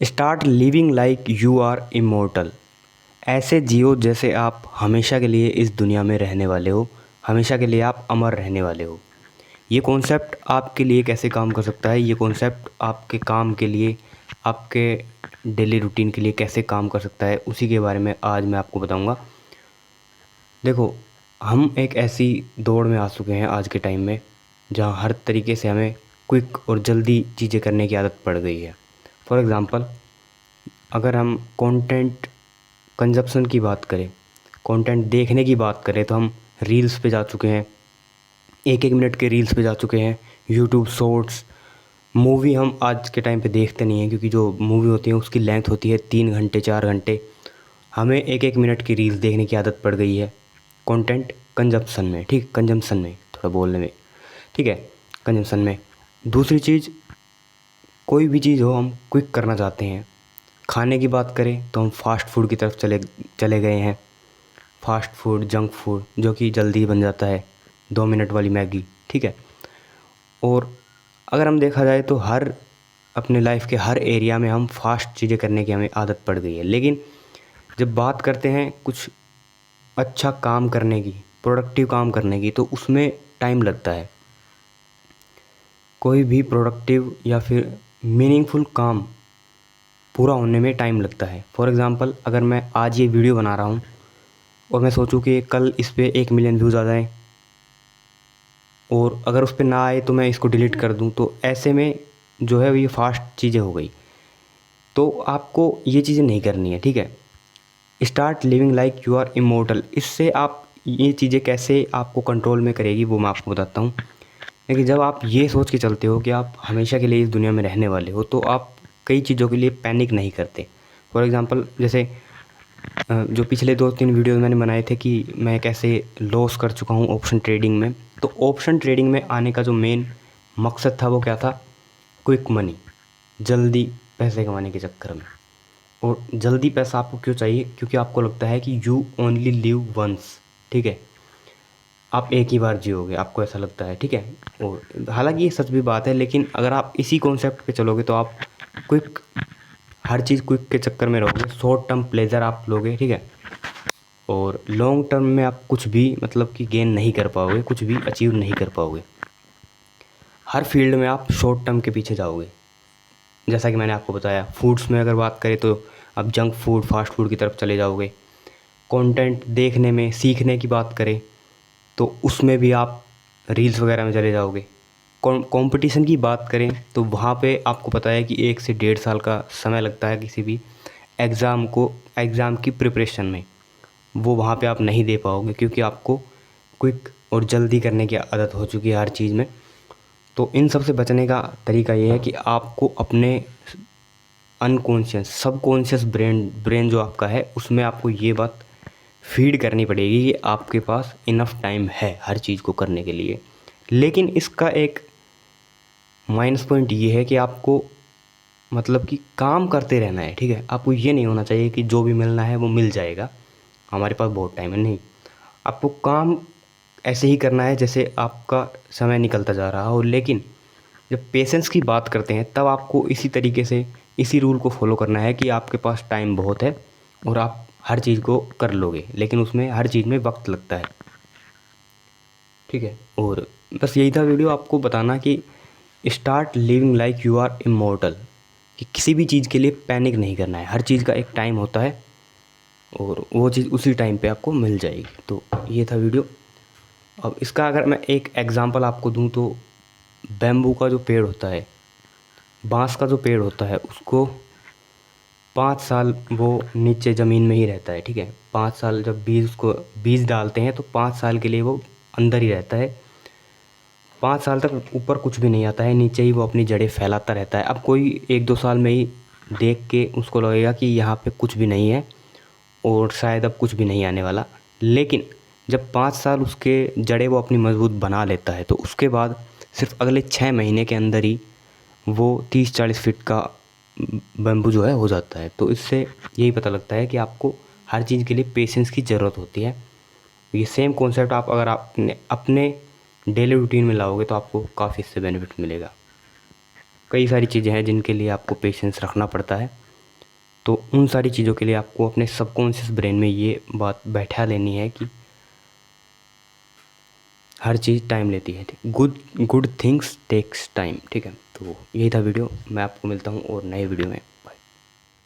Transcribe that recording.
Start living like you are immortal. ऐसे जियो जैसे आप हमेशा के लिए इस दुनिया में रहने वाले हो, हमेशा के लिए आप अमर रहने वाले हो। ये कॉन्सेप्ट आपके लिए कैसे काम कर सकता है, ये कॉन्सेप्ट आपके काम के लिए, आपके डेली रूटीन के लिए कैसे काम कर सकता है, उसी के बारे में आज मैं आपको बताऊंगा। देखो, हम एक ऐसी दौड़ में आ चुके हैं आज के टाइम में जहाँ हर तरीके से हमें क्विक और जल्दी चीज़ें करने की आदत पड़ गई है। फॉर एग्ज़ाम्पल, अगर हम कंटेंट कंजप्शन की बात करें, कंटेंट देखने की बात करें, तो हम रील्स पे जा चुके हैं, एक एक मिनट के रील्स पे जा चुके हैं। यूट्यूब शॉर्ट्स, मूवी हम आज के टाइम पे देखते नहीं हैं क्योंकि जो मूवी होती है उसकी लेंथ होती है 3 घंटे 4 घंटे। हमें एक एक मिनट की रील्स देखने की आदत पड़ गई है कंटेंट कंजप्शन में, ठीक, कंजम्पशन में, थोड़ा बोलने में, ठीक है, कंजम्पशन में। दूसरी चीज़, कोई भी चीज़ हो हम क्विक करना चाहते हैं। खाने की बात करें तो हम फास्ट फूड की तरफ चले चले गए हैं। फास्ट फूड, जंक फूड जो कि जल्दी बन जाता है, 2 मिनट वाली मैगी, ठीक है। और अगर हम देखा जाए तो हर अपने लाइफ के हर एरिया में हम फास्ट चीज़ें करने की हमें आदत पड़ गई है। लेकिन जब बात करते हैं कुछ अच्छा काम करने की, प्रोडक्टिव काम करने की, तो उसमें टाइम लगता है। कोई भी प्रोडक्टिव या फिर मीनिंगफुल काम पूरा होने में टाइम लगता है। फॉर एग्ज़ाम्पल, अगर मैं आज ये वीडियो बना रहा हूँ और मैं सोचूं कि कल इस पर 1 मिलियन व्यूज़ आ जाएँ, और अगर उस पर ना आए तो मैं इसको डिलीट कर दूं, तो ऐसे में जो है ये फास्ट चीज़ें हो गई। तो आपको ये चीज़ें नहीं करनी है, ठीक है। Start living like you are immortal. इससे आप ये चीज़ें कैसे आपको कंट्रोल में करेगी वो मैं आपको बताता हूँ। लेकिन जब आप ये सोच के चलते हो कि आप हमेशा के लिए इस दुनिया में रहने वाले हो, तो आप कई चीज़ों के लिए पैनिक नहीं करते। फॉर एग्ज़ाम्पल, जैसे जो पिछले 2-3 वीडियो मैंने बनाए थे कि मैं कैसे लॉस कर चुका हूँ ऑप्शन ट्रेडिंग में। तो ऑप्शन ट्रेडिंग में आने का जो मेन मकसद था वो क्या था? क्विक मनी, जल्दी पैसे कमाने के चक्कर में। और जल्दी पैसा आपको क्यों चाहिए? क्योंकि आपको लगता है कि यू ओनली लिव वंस, ठीक है, आप एक ही बार जियोगे, आपको ऐसा लगता है, ठीक है। और हालांकि ये सच भी बात है, लेकिन अगर आप इसी कॉन्सेप्ट पे चलोगे तो आप क्विक, हर चीज़ क्विक के चक्कर में रहोगे, शॉर्ट टर्म प्लेजर आप लोगे, ठीक है। और लॉन्ग टर्म में आप कुछ भी मतलब कि गेन नहीं कर पाओगे, कुछ भी अचीव नहीं कर पाओगे। हर फील्ड में आप शॉर्ट टर्म के पीछे जाओगे। जैसा कि मैंने आपको बताया, फूड्स में अगर बात करें तो आप जंक फूड, फास्ट फूड की तरफ चले जाओगे। कंटेंट देखने में, सीखने की बात करें तो उसमें भी आप रील्स वगैरह में चले जाओगे। कंपटीशन की बात करें तो वहाँ पे आपको पता है कि 1 से 1.5 साल का समय लगता है किसी भी एग्ज़ाम की प्रिपरेशन में। वो वहाँ पे आप नहीं दे पाओगे क्योंकि आपको क्विक और जल्दी करने की आदत हो चुकी है हर चीज़ में। तो इन सब से बचने का तरीका ये है कि आपको अपने अनकॉन्शियस, सबकॉन्शियस ब्रेन जो आपका है, उसमें आपको ये बात फीड करनी पड़ेगी कि आपके पास इनफ टाइम है हर चीज़ को करने के लिए। लेकिन इसका एक माइनस पॉइंट ये है कि आपको मतलब कि काम करते रहना है, ठीक है। आपको ये नहीं होना चाहिए कि जो भी मिलना है वो मिल जाएगा, हमारे पास बहुत टाइम है, नहीं। आपको काम ऐसे ही करना है जैसे आपका समय निकलता जा रहा हो। लेकिन जब पेशेंस की बात करते हैं तब आपको इसी तरीके से, इसी रूल को फॉलो करना है कि आपके पास टाइम बहुत है और आप हर चीज़ को कर लोगे, लेकिन उसमें हर चीज़ में वक्त लगता है, ठीक है। और बस यही था वीडियो, आपको बताना कि start living like you are immortal, कि किसी भी चीज़ के लिए पैनिक नहीं करना है। हर चीज़ का एक टाइम होता है और वो चीज़ उसी टाइम पे आपको मिल जाएगी। तो ये था वीडियो। अब इसका अगर मैं एक एग्ज़ाम्पल आपको दूं तो बैम्बू का जो पेड़ होता है, बांस का जो पेड़ होता है, उसको 5 साल वो नीचे ज़मीन में ही रहता है, ठीक है। 5 साल जब बीज डालते हैं तो 5 साल के लिए वो अंदर ही रहता है। 5 साल तक ऊपर कुछ भी नहीं आता है, नीचे ही वो अपनी जड़ें फैलाता रहता है। अब कोई 1-2 साल में ही देख के उसको लगेगा कि यहाँ पे कुछ भी नहीं है और शायद अब कुछ भी नहीं आने वाला। लेकिन जब 5 साल उसके जड़ें वो अपनी मजबूत बना लेता है तो उसके बाद सिर्फ अगले 6 महीने के अंदर ही वो 30-40 फीट का बैम्बू जो है हो जाता है। तो इससे यही पता लगता है कि आपको हर चीज़ के लिए पेशेंस की ज़रूरत होती है। ये सेम कॉन्सेप्ट आप अगर आपने अपने डेली रूटीन में लाओगे तो आपको काफ़ी इससे बेनिफिट मिलेगा। कई सारी चीज़ें हैं जिनके लिए आपको पेशेंस रखना पड़ता है। तो उन सारी चीज़ों के लिए आपको अपने सबकॉन्शियस ब्रेन में ये बात बैठा लेनी है कि हर चीज़ टाइम लेती है। Good good things takes time. ठीक है, तो यही था वीडियो। मैं आपको मिलता हूँ और नए वीडियो में।